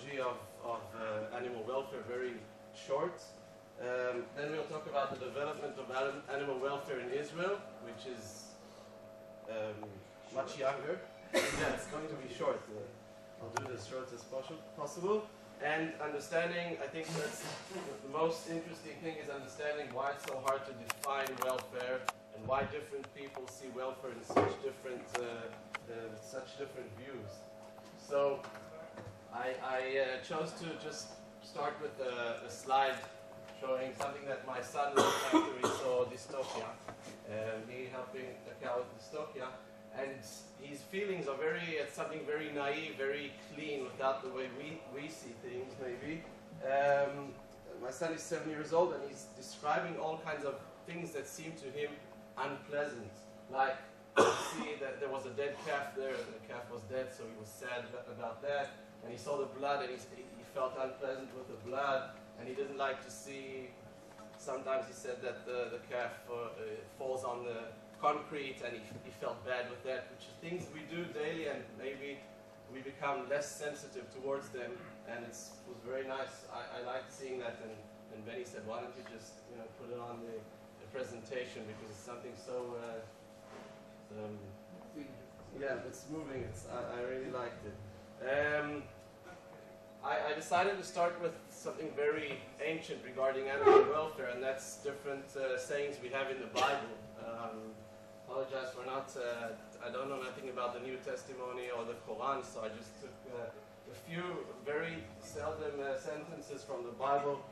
psychology of animal welfare very short. Then we'll talk about the development of animal welfare in Israel, which is much younger. Yeah, it's going to be short. I'll do it as short as possible. And understanding, I think that's the most interesting thing, is understanding why it's so hard to define welfare and why different people see welfare in such different views. So I chose to just start with a slide showing something that my son looked after he saw dystopia, me helping a cow with dystopia, and his feelings are it's something very naive, very clean, without the way we see things, maybe. My son is 7 years old, and he's describing all kinds of things that seem to him unpleasant, like see that there was a dead calf there, and the calf was dead, so he was sad about that, and he saw the blood, and he felt unpleasant with the blood, and he didn't like to see, sometimes he said that the calf falls on the concrete, and he felt bad with that, which are things we do daily, and maybe we become less sensitive towards them, and it was very nice. I liked seeing that, and Benny said, why don't you just put it on the presentation, because it's something so yeah, it's moving. I really liked it. I decided to start with something very ancient regarding animal welfare, and that's different sayings we have in the Bible. Apologize for not, I don't know nothing about the New Testimony or the Quran, so I just took a few very seldom sentences from the Bible.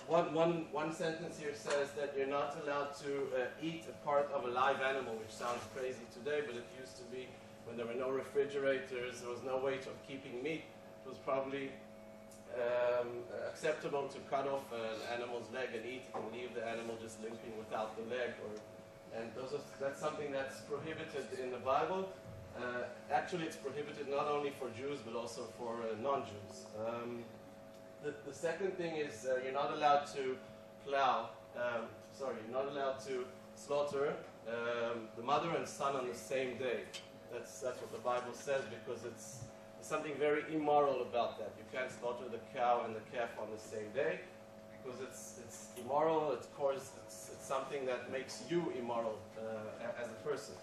One sentence here says that you're not allowed to eat a part of a live animal, which sounds crazy today, but it used to be when there were no refrigerators, there was no way of keeping meat. It was probably acceptable to cut off an animal's leg and eat it and leave the animal just limping without the leg. That's something that's prohibited in the Bible. Actually, it's prohibited not only for Jews but also for non-Jews. The second thing is you're not allowed to you're not allowed to slaughter the mother and son on the same day. That's what the Bible says, because it's something very immoral about that. You can't slaughter the cow and the calf on the same day, because it's immoral. It's something that makes you immoral as a person.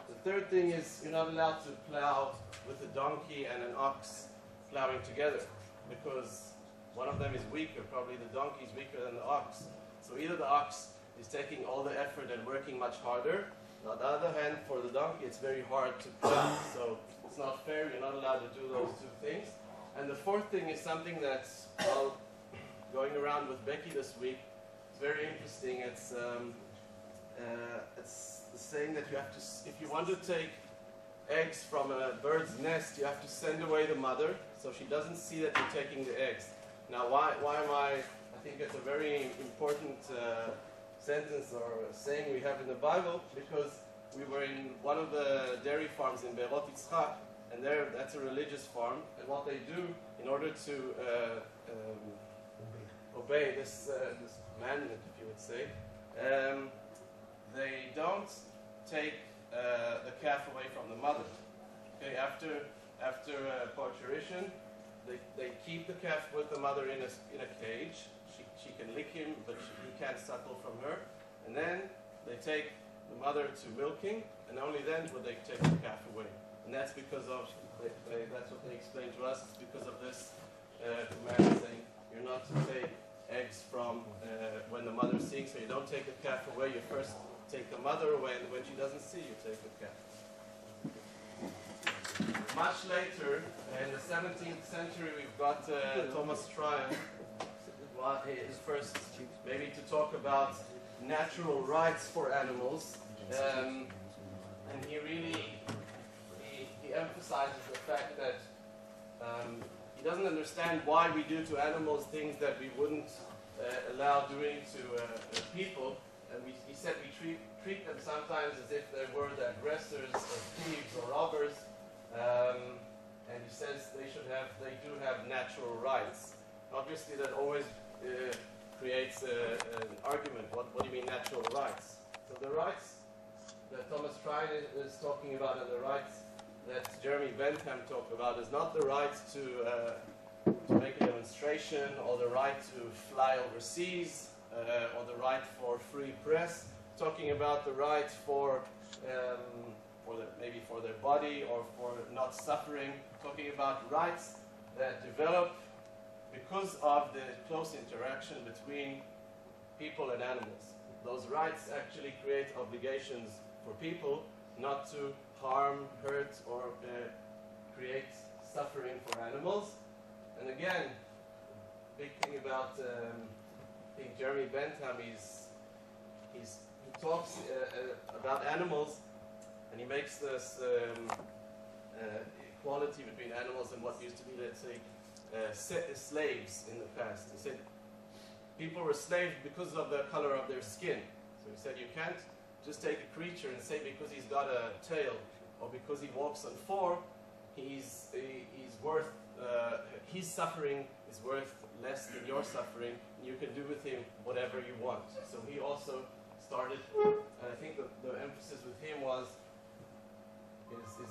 The third thing is you're not allowed to plow with a donkey and an ox plowing together, because one of them is weaker. Probably the donkey is weaker than the ox. So either the ox is taking all the effort and working much harder. On the other hand, for the donkey, it's very hard to plow. So it's not fair. You're not allowed to do those two things. And the fourth thing is something that's going around with Becky this week. It's very interesting. It's the saying that you have to, if you want to take eggs from a bird's nest, you have to send away the mother so she doesn't see that you're taking the eggs. Now, why am I think it's a very important sentence or saying we have in the Bible, because we were in one of the dairy farms in Be'erot Yitzchak, and that's a religious farm, and what they do in order to obey this commandment, if you would say, they don't take the calf away from the mother. Okay, after parturition, they keep the calf with the mother in a cage. She can lick him, but he can't suckle from her. And then they take the mother to milking, and only then would they take the calf away. And that's because of, that's what they explained to us, it's because of this command saying you're not to take eggs from when the mother's seeing, so you don't take the calf away, you first take the mother away, and when she doesn't see, you take the calf. Much later, in the 17th century, we've got Thomas Tryon. His first, maybe to talk about natural rights for animals, and he emphasizes the fact that he doesn't understand why we do to animals things that we wouldn't allow doing to people, and he said we treat them sometimes as if they were the aggressors, or thieves, or robbers, and he says they do have natural rights. Obviously, that always creates an argument. What do you mean natural rights? So the rights that Thomas Tryon is talking about, and the rights that Jeremy Bentham talked about is not the right to make a demonstration, or the right to fly overseas, or the right for free press. Talking about the right for maybe for their body, or for not suffering. Talking about rights that develop because of the close interaction between people and animals. Those rights actually create obligations for people not to harm, hurt, or create suffering for animals. And again, big thing about I think Jeremy Bentham he talks about animals, and he makes this equality between animals and what used to be, let's say, slaves in the past. He said people were slaves because of the color of their skin. So he said you can't just take a creature and say because he's got a tail or because he walks on four, he's worth, his suffering is worth less than your suffering. You can do with him whatever you want. So he also started, and I think the emphasis with him is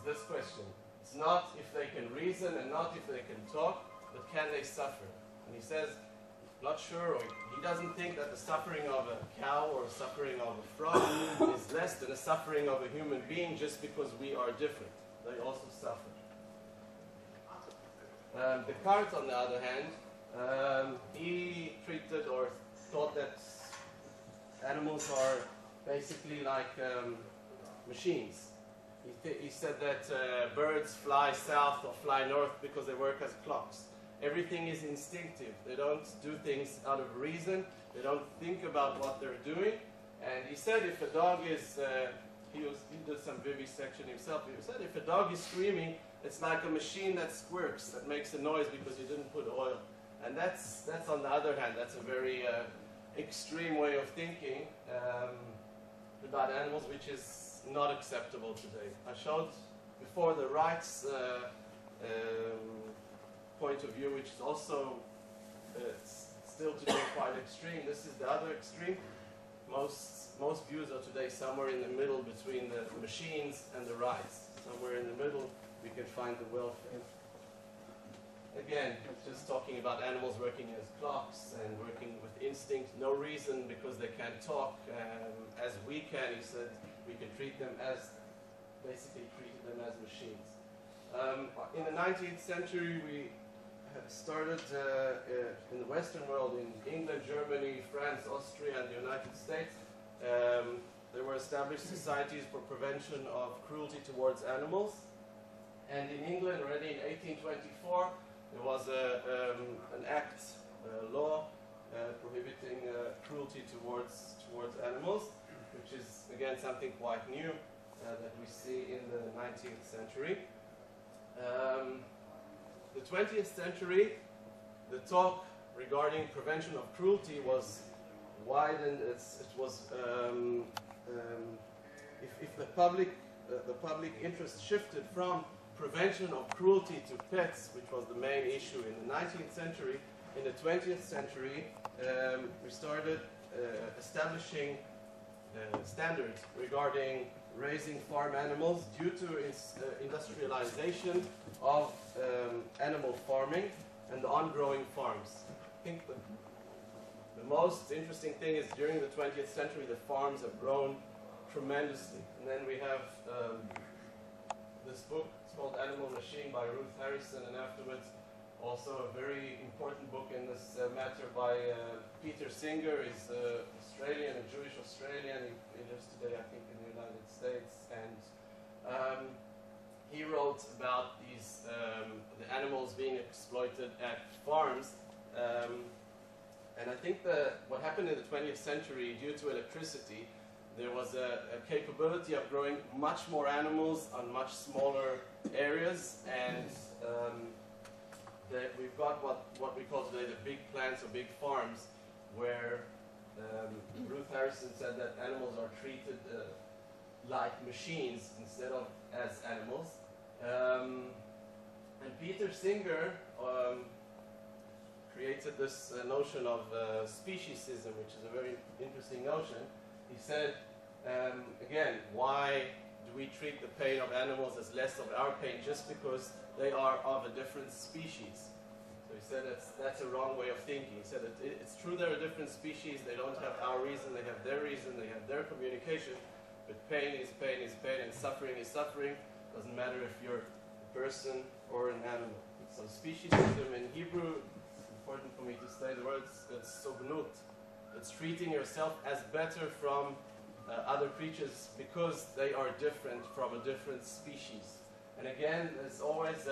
this question. It's not if they can reason and not if they can talk, but can they suffer? And he says, not sure, or he doesn't think that the suffering of a cow or the suffering of a frog is less than the suffering of a human being just because we are different. They also suffer. Descartes, on the other hand, he treated or thought that animals are basically like machines. He said that birds fly south or fly north because they work as clocks. Everything is instinctive. They don't do things out of reason. They don't think about what they're doing. And he said if a dog is, he did some vivisection himself. He said if a dog is screaming, it's like a machine that squirts, that makes a noise because you didn't put oil. And that's on the other hand, that's a very extreme way of thinking about animals, which is not acceptable today. I showed before the rights point of view, which is also still today quite extreme. This is the other extreme. Most views are today somewhere in the middle between the machines and the rights. Somewhere in the middle we can find the welfare. Again, just talking about animals working as clocks and working with instinct, no reason because they can't talk as we can. He said we can treat them as, basically treated them as machines. In the 19th century, we started in the Western world, in England, Germany, France, Austria, and the United States. There were established societies for prevention of cruelty towards animals. And in England, already in 1824, there was an act, a law, prohibiting cruelty towards animals, which is, again, something quite new that we see in the 19th century. The 20th century, the talk regarding prevention of cruelty was widened. It was if the public interest shifted from prevention of cruelty to pets, which was the main issue in the 19th century, in the 20th century we started establishing standards regarding raising farm animals due to its industrialization of animal farming and the on-growing farms. I think the most interesting thing is during the 20th century the farms have grown tremendously. And then we have this book, it's called Animal Machine by Ruth Harrison, and afterwards also a very important book in this matter by Peter Singer. He's Australian, a Jewish Australian. He lives today, I think, in the United States. And he wrote about these the animals being exploited at farms. And I think what happened in the 20th century, due to electricity, there was a capability of growing much more animals on much smaller areas, and we've got what we call today the big plants or big farms, where Ruth Harrison said that animals are treated like machines instead of as animals. And Peter Singer created this notion of speciesism, which is a very interesting notion. He said, again, why do we treat the pain of animals as less of our pain just because they are of a different species? So he said that's a wrong way of thinking. He said that it's true there are different species, they don't have our reason, they have their reason, they have their communication, but pain is pain is pain, and suffering is suffering. Doesn't matter if you're a person or an animal. So speciesism in Hebrew, it's important for me to say the words, it's sognut. It's treating yourself as better from other creatures because they are different from a different species. And again, there's always